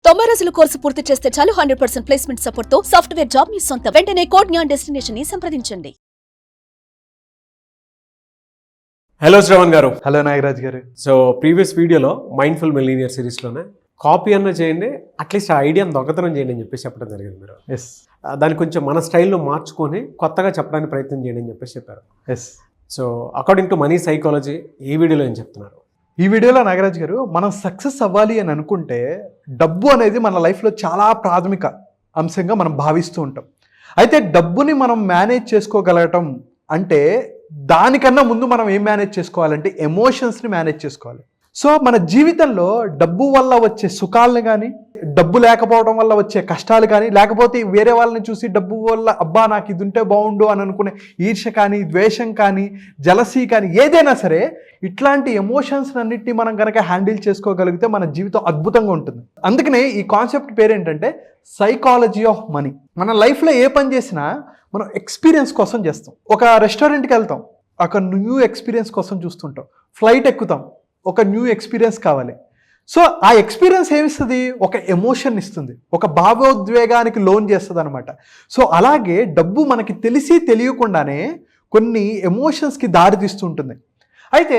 90 రోజుల కోర్సు పూర్తి చేస్తే చాలు 100% ప్లేస్మెంట్ సపోర్ట్ తో సాఫ్ట్వేర్ జాబ్ మీ సొంతం. వెంటనే కోడ్ జ్ఞాన్ డెస్టినేషన్ ని సంప్రదించండి. హలో శ్రవణ్ గారు. హలో నాగరాజ్ గారు. సో ప్రీవియస్ వీడియోలో మైండ్ఫుల్ మిలీనియర్ సిరీస్లోనే కాపీ అన్న చేయండి, అట్లీస్ట్ ఆ ఐడియాని దొంగతనం చేయండి అని చెప్పేసి చెప్పడం జరిగింది. మీరు ఎస్, దాన్ని కొంచెం మన స్టైల్లో మార్చుకొని కొత్తగా చెప్పడానికి ప్రయత్నం చేయండి అని చెప్పేసి చెప్పారు. Yes. So according to money psychology ఈ వీడియోలో ఏం చెప్తున్నారు? ఈ వీడియోలో నాగరాజ్ గారు, మనం సక్సెస్ అవ్వాలి అని అనుకుంటే డబ్బు అనేది మన లైఫ్లో చాలా ప్రాథమిక అంశంగా మనం భావిస్తూ ఉంటాం. అయితే డబ్బుని మనం మేనేజ్ చేసుకోగలగటం అంటే దానికన్నా ముందు మనం ఏం మేనేజ్ చేసుకోవాలంటే ఎమోషన్స్ని మేనేజ్ చేసుకోవాలి. సో మన జీవితంలో డబ్బు వల్ల వచ్చే సుఖాలను కానీ, డబ్బు లేకపోవడం వల్ల వచ్చే కష్టాలు కానీ, లేకపోతే వేరే వాళ్ళని చూసి డబ్బు వల్ల అబ్బా నాకు ఇది ఉంటే బాగుండు అని అనుకునే ఈర్ష్య కానీ, ద్వేషం కానీ, జలసీ కానీ, ఏదైనా సరే ఇట్లాంటి ఎమోషన్స్ అన్నిటిని మనం కనుక హ్యాండిల్ చేసుకోగలిగితే మన జీవితం అద్భుతంగా ఉంటుంది. అందుకనే ఈ కాన్సెప్ట్ పేరు ఏంటంటే సైకాలజీ ఆఫ్ మనీ. మన లైఫ్లో ఏ పని చేసినా మనం ఎక్స్పీరియన్స్ కోసం చేస్తాం. ఒక రెస్టారెంట్కి వెళ్తాం, ఒక న్యూ ఎక్స్పీరియన్స్ కోసం చూస్తుంటాం. ఫ్లైట్ ఎక్కుతాం, ఒక న్యూ ఎక్స్పీరియన్స్ కావాలి. సో ఆ ఎక్స్పీరియన్స్ ఏమిస్తుంది? ఒక ఎమోషన్ ఇస్తుంది, ఒక భావోద్వేగానికి లోన్ చేస్తుంది అనమాట. సో అలాగే డబ్బు మనకి తెలిసి తెలియకుండానే కొన్ని ఎమోషన్స్కి దారి తీస్తుంటుంది. అయితే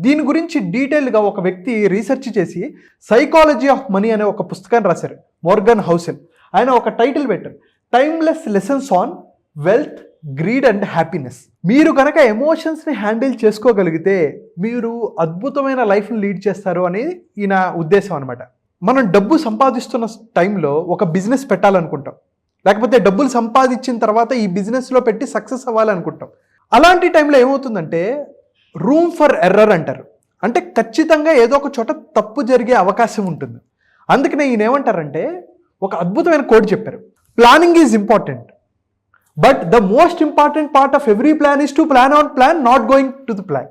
దీని గురించి డీటెయిల్గా ఒక వ్యక్తి రీసెర్చ్ చేసి సైకాలజీ ఆఫ్ మనీ అనే ఒక పుస్తకాన్ని రాశారు, మోర్గన్ హౌసెల్. ఆయన ఒక టైటిల్ పెట్టారు, timeless lessons on wealth, greed and happiness. మీరు కనుక ఎమోషన్స్ని హ్యాండిల్ చేసుకోగలిగితే మీరు అద్భుతమైన లైఫ్ని లీడ్ చేస్తారు అనేది ఈయన ఉద్దేశం అనమాట. మనం డబ్బు సంపాదిస్తున్న టైంలో ఒక బిజినెస్ పెట్టాలనుకుంటాం, లేకపోతే డబ్బులు సంపాదించిన తర్వాత ఈ బిజినెస్లో పెట్టి సక్సెస్ అవ్వాలనుకుంటాం. అలాంటి టైంలో ఏమవుతుందంటే రూమ్ ఫర్ ఎర్రర్ అంటారు. అంటే ఖచ్చితంగా ఏదో ఒక చోట తప్పు జరిగే అవకాశం ఉంటుంది. అందుకనే ఈయన ఏమంటారంటే ఒక అద్భుతమైన కోడ్ చెప్పారు, planning is important but the most important part of every plan is to plan on plan, not going to the plan.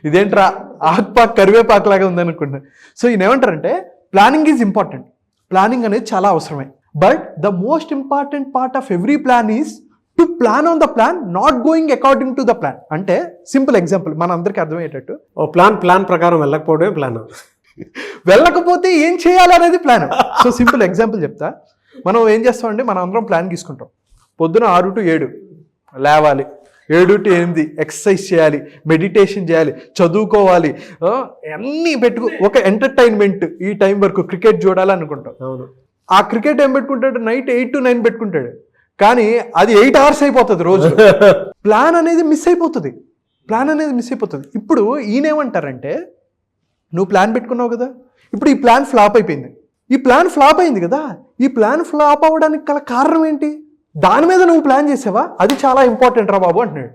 ఇదేంట్రా ఆకుపాక్ కరివేపాకు లాగా ఉందనుకుంటున్నాను. సో ఈయన ఏమంటారంటే ప్లానింగ్ ఈజ్ ఇంపార్టెంట్, ప్లానింగ్ అనేది చాలా అవసరమే, but the most important part of every plan is to plan on the plan, not going according to the plan. అంటే simple example మన అందరికీ అర్థమయ్యేటట్టు, ఓ ప్లాన్ ప్రకారం వెళ్ళకపోవడమే ప్లాన్, వెళ్ళకపోతే ఏం చేయాలి అనేది ప్లాన్. సో సింపుల్ ఎగ్జాంపుల్ చెప్తా. మనం ఏం చేస్తామంటే మనం అందరం ప్లాన్ తీసుకుంటాం. పొద్దున 6 to 7 లేవాలి, 7 to 8 ఎక్సర్సైజ్ చేయాలి, మెడిటేషన్ చేయాలి, చదువుకోవాలి, అన్నీ ఒక ఎంటర్టైన్మెంట్ ఈ టైం వరకు క్రికెట్ చూడాలి అనుకుంటాం. అవును, ఆ క్రికెట్ ఏం పెట్టుకుంటాడు, నైట్ 8 to 9 పెట్టుకుంటాడు, కానీ అది 8 hours అయిపోతుంది రోజు. ప్లాన్ అనేది మిస్ అయిపోతుంది. ఇప్పుడు ఈయనేమంటారంటే నువ్వు ప్లాన్ పెట్టుకున్నావు కదా, ఇప్పుడు ఈ ప్లాన్ ఫ్లాప్ అయిపోయింది. ఈ ప్లాన్ ఫ్లాప్ అయింది కదా, ఈ ప్లాన్ ఫ్లాప్ అవ్వడానికి గల కారణం ఏంటి? దాని మీద నువ్వు ప్లాన్ చేసావా? అది చాలా ఇంపార్టెంట్ రా బాబు అంటున్నాడు.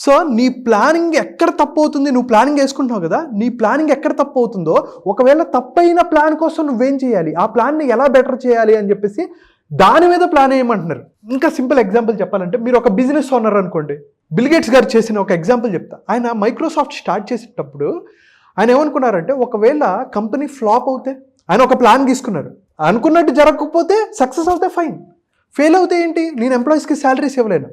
సో నీ ప్లానింగ్ ఎక్కడ తప్పు అవుతుంది? నువ్వు ప్లానింగ్ వేసుకుంటున్నావు కదా, నీ ప్లానింగ్ ఎక్కడ తప్పు అవుతుందో, ఒకవేళ తప్పైన ప్లాన్ కోసం నువ్వేం చేయాలి, ఆ ప్లాన్ని ఎలా బెటర్ చేయాలి అని చెప్పేసి దాని మీద ప్లాన్ వేయమంటున్నారు. ఇంకా సింపుల్ ఎగ్జాంపుల్ చెప్పాలంటే మీరు ఒక బిజినెస్ ఓనర్ అనుకోండి. బిల్ గేట్స్ గారు చేసిన ఒక ఎగ్జాంపుల్ చెప్తా. ఆయన మైక్రోసాఫ్ట్ స్టార్ట్ చేసేటప్పుడు ఆయన ఏమనుకున్నారంటే ఒకవేళ కంపెనీ ఫ్లాప్ అవుతే, ఆయన ఒక ప్లాన్ తీసుకున్నారు, అనుకున్నట్టు జరగకపోతే సక్సెస్ అవుతే ఫైన్, ఫెయిల్ అవుతే ఏంటి, నేను ఎంప్లాయీస్కి శాలరీస్ ఇవ్వలేను,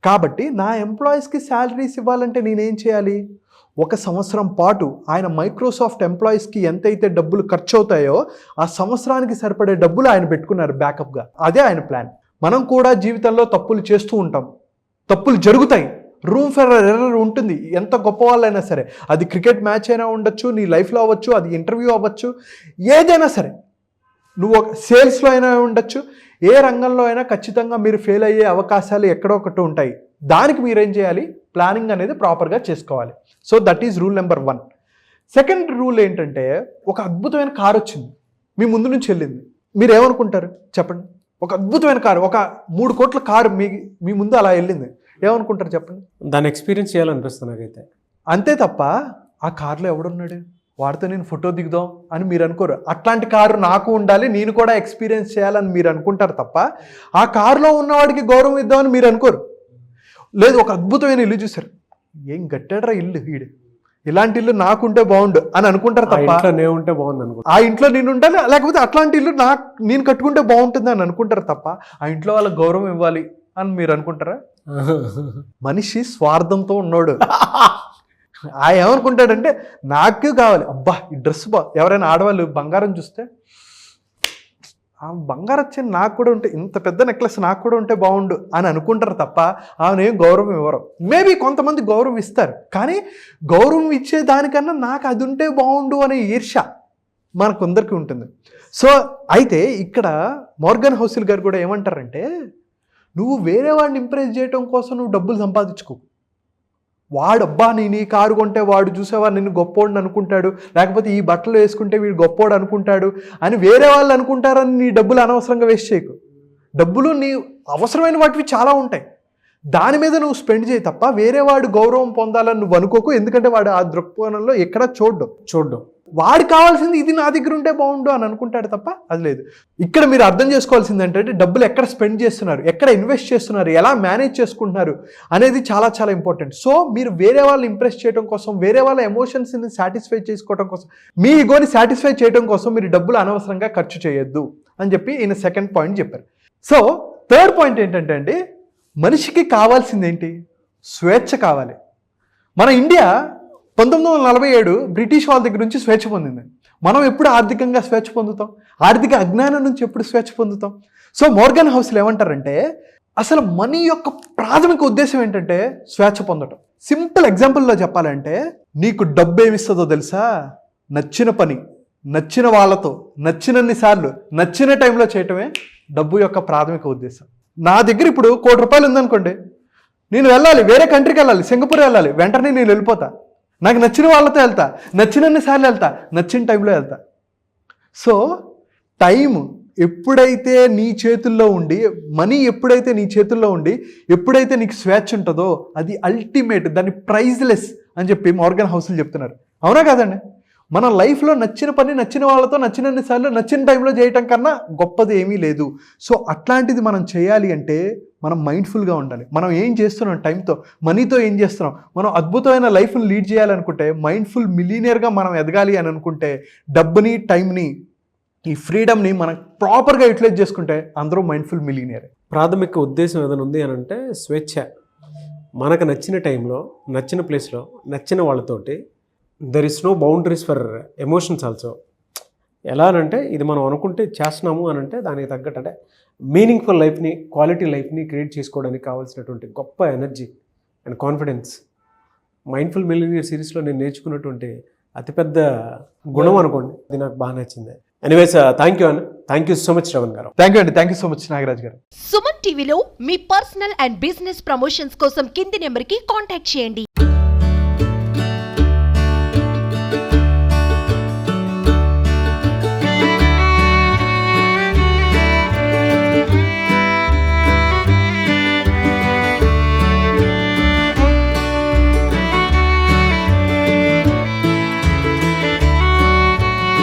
కాబట్టి నా ఎంప్లాయీస్కి శాలరీస్ ఇవ్వాలంటే నేనేం చేయాలి? 1 సంవత్సరం పాటు ఆయన మైక్రోసాఫ్ట్ ఎంప్లాయీస్కి ఎంతైతే డబ్బులు ఖర్చు అవుతాయో ఆ సంవత్సరానికి సరిపడే డబ్బులు ఆయన పెట్టుకున్నారు బ్యాకప్గా. అదే ఆయన ప్లాన్. మనం కూడా జీవితంలో తప్పులు చేస్తూ ఉంటాం, తప్పులు జరుగుతాయి, రూమ్ ఫర్ ఎర్రర్ ఉంటుంది. ఎంత గొప్ప వాళ్ళైనా సరే, అది క్రికెట్ మ్యాచ్ అయినా ఉండొచ్చు, నీ లైఫ్లో అవ్వచ్చు, అది ఇంటర్వ్యూ అవ్వచ్చు, ఏదైనా సరే, నువ్వు ఒక సేల్స్లో అయినా ఉండొచ్చు, ఏ రంగంలో అయినా ఖచ్చితంగా మీరు ఫెయిల్ అయ్యే అవకాశాలు ఎక్కడో ఒకటి ఉంటాయి. దానికి మీరేం చేయాలి? ప్లానింగ్ అనేది ప్రాపర్గా చేసుకోవాలి. So that is rule number 1. Second rule ఏంటంటే ఒక అద్భుతమైన కారు వచ్చింది, మీ ముందు నుంచి వెళ్ళింది, మీరు ఏమనుకుంటారు చెప్పండి? ఒక అద్భుతమైన కారు, ఒక 3 కోట్ల కారు మీ ముందు అలా వెళ్ళింది, ఏమనుకుంటారు చెప్పండి? దాన్ని ఎక్స్పీరియన్స్ చేయాలనిపిస్తుంది నాకైతే. అంతే తప్ప ఆ కారులో ఎవడున్నాడు, వాడితో నేను ఫోటో దిగుదాం అని మీరు అనుకోరు. అట్లాంటి కారు నాకు ఉండాలి, నేను కూడా ఎక్స్పీరియన్స్ చేయాలని మీరు అనుకుంటారు తప్ప ఆ కారులో ఉన్నవాడికి గౌరవం ఇద్దామని మీరు అనుకోరు. లేదు, ఒక అద్భుతమైన ఇల్లు చూసారు, ఏం కట్టాడరా ఇల్లు, వీడు ఇలాంటి ఇల్లు నాకుంటే బాగుండు అని అనుకుంటారు తప్ప ఉంటే బాగుంది అనుకుంటా, ఆ ఇంట్లో నేను ఉండాలి, లేకపోతే అట్లాంటి ఇల్లు నేను కట్టుకుంటే బాగుంటుంది అని అనుకుంటారు తప్ప ఆ ఇంట్లో వాళ్ళకి గౌరవం ఇవ్వాలి అని మీరు అనుకుంటారా? మనిషి స్వార్థంతో ఉన్నాడు. ఆయన ఏమనుకుంటాడంటే నాకు కావాలి, అబ్బా ఈ డ్రెస్ ఎవరైనా ఆడవాళ్ళు బంగారం చూస్తే ఆ బంగారు చైన్ నాకు కూడా ఉంటే, ఇంత పెద్ద నెక్లెస్ నాకు కూడా ఉంటే బాగుండు అని అనుకుంటారు తప్ప ఆమె ఏం గౌరవం ఇవ్వరు. మేబీ కొంతమంది గౌరవం ఇస్తారు, కానీ గౌరవం ఇచ్చే దానికన్నా నాకు అది ఉంటే బాగుండు అనే ఈర్ష్య మనకందరికీ ఉంటుంది. సో అయితే ఇక్కడ మోర్గన్ హౌసిల్ గారు కూడా ఏమంటారంటే, నువ్వు వేరే వాడిని ఇంప్రెస్ చేయడం కోసం నువ్వు డబ్బులు సంపాదించుకో. వాడబ్బా నీ కారు కొంటే వాడు చూసేవా నిన్ను గొప్పోడు అనుకుంటాడు, లేకపోతే ఈ బట్టలు వేసుకుంటే వీడు గొప్పోడు అనుకుంటాడు అని వేరే వాళ్ళు అనుకుంటారని నీ డబ్బులు అనవసరంగా వేస్ట్ చేయకు. డబ్బులు నీ అవసరమైన వాటివి చాలా ఉంటాయి, దాని మీద నువ్వు స్పెండ్ చేయి తప్ప వేరే వాడు గౌరవం పొందాలని నువ్వు అనుకోకు. ఎందుకంటే వాడు ఆ దృక్కోణంలో ఎక్కడ చూడ్డం వాడికి కావాల్సింది ఇది నా దగ్గర ఉంటే బాగుండు అని అనుకుంటాడు తప్ప అది లేదు. ఇక్కడ మీరు అర్థం చేసుకోవాల్సింది ఏంటంటే డబ్బులు ఎక్కడ స్పెండ్ చేస్తున్నారు, ఎక్కడ ఇన్వెస్ట్ చేస్తున్నారు, ఎలా మేనేజ్ చేసుకుంటున్నారు అనేది చాలా చాలా ఇంపార్టెంట్. సో మీరు వేరే వాళ్ళని ఇంప్రెస్ చేయడం కోసం, వేరే వాళ్ళ ఎమోషన్స్ని సాటిస్ఫై చేసుకోవడం కోసం, మీ ఈగోని సాటిస్ఫై చేయడం కోసం మీరు డబ్బులు అనవసరంగా ఖర్చు చేయొద్దు అని చెప్పి ఈయన సెకండ్ పాయింట్ చెప్పారు. సో థర్డ్ పాయింట్ ఏంటంటే అండి, మనిషికి కావాల్సింది ఏంటి? స్వేచ్ఛ కావాలి. మన ఇండియా 1947 బ్రిటిష్ వాళ్ళ దగ్గర నుంచి స్వేచ్ఛ పొందింది. మనం ఎప్పుడు ఆర్థికంగా స్వేచ్ఛ పొందుతాం? ఆర్థిక అజ్ఞానం నుంచి ఎప్పుడు స్వేచ్ఛ పొందుతాం? సో మోర్గన్ హౌసిల్ ఏమంటారంటే, అసలు మనీ యొక్క ప్రాథమిక ఉద్దేశం ఏంటంటే స్వేచ్ఛ పొందటం. సింపుల్ ఎగ్జాంపుల్లో చెప్పాలంటే, నీకు డబ్బు ఏమిస్తుందో తెలుసా? నచ్చిన పని, నచ్చిన వాళ్ళతో, నచ్చినన్ని సార్లు, నచ్చిన టైంలో చేయటమే డబ్బు యొక్క ప్రాథమిక ఉద్దేశం. నా దగ్గర ఇప్పుడు ₹1,00,00,000 ఉందనుకోండి, నేను వెళ్ళాలి, వేరే కంట్రీకి వెళ్ళాలి, సింగపూర్ వెళ్ళాలి, వెంటనే నేను వెళ్ళిపోతా. నాకు నచ్చిన వాళ్ళతో వెళ్తా, నచ్చినన్ని సార్లు వెళ్తా, నచ్చిన టైంలో వెళ్తా. సో టైం ఎప్పుడైతే నీ చేతుల్లో ఉండి, మనీ ఎప్పుడైతే నీ చేతుల్లో ఉండి, ఎప్పుడైతే నీకు స్వేచ్ఛ ఉంటుందో అది అల్టిమేట్, దాన్ని ప్రైజ్లెస్ అని చెప్పి మోర్గన్ హౌసిల్ చెప్తున్నారు. అవునా కాదండి? మన లైఫ్లో నచ్చిన పని నచ్చిన వాళ్ళతో నచ్చినన్ని సార్లు నచ్చిన టైంలో చేయటం కన్నా గొప్పది ఏమీ లేదు. సో అట్లాంటిది మనం చేయాలి అంటే మనం మైండ్ఫుల్గా ఉండాలి. మనం ఏం చేస్తున్నాం టైంతో, మనీతో ఏం చేస్తున్నాం, మనం అద్భుతమైన లైఫ్ని లీడ్ చేయాలనుకుంటే, మైండ్ఫుల్ మిలీనియర్గా మనం ఎదగాలి అని అనుకుంటే, డబ్బుని, టైంని, ఈ ఫ్రీడమ్ని మనం ప్రాపర్గా యూటిలైజ్ చేసుకుంటే అందరూ మైండ్ఫుల్ మిలీనియర్. ప్రాథమిక ఉద్దేశం ఏదైనా ఉంది అని అంటే స్వేచ్ఛ. మనకు నచ్చిన టైంలో, నచ్చిన ప్లేస్లో, నచ్చిన వాళ్ళతోటి, there is no boundaries for emotions also. ఎలా అంటే ఇది మనం అనుకుంటే చేస్తున్నాము అని అంటే దానికి తగ్గట్టు అంటే మీనింగ్ఫుల్ లైఫ్ని, క్వాలిటీ లైఫ్ని క్రియేట్ చేసుకోవడానికి కావాల్సినటువంటి గొప్ప energy and confidence mindful millionaire సిరీస్లో నేను నేర్చుకున్నటువంటి అతిపెద్ద గుణం అనుకోండి. ఇది నాకు బాగా నచ్చింది. Anyways thank you so much Shravan garu. Thank you so much Nagaraj garu. Suman టీవీలో మీ పర్సనల్ అండ్ బిజినెస్ ప్రమోషన్స్ కోసం కింది నెంబర్కి కాంటాక్ట్ చేయండి.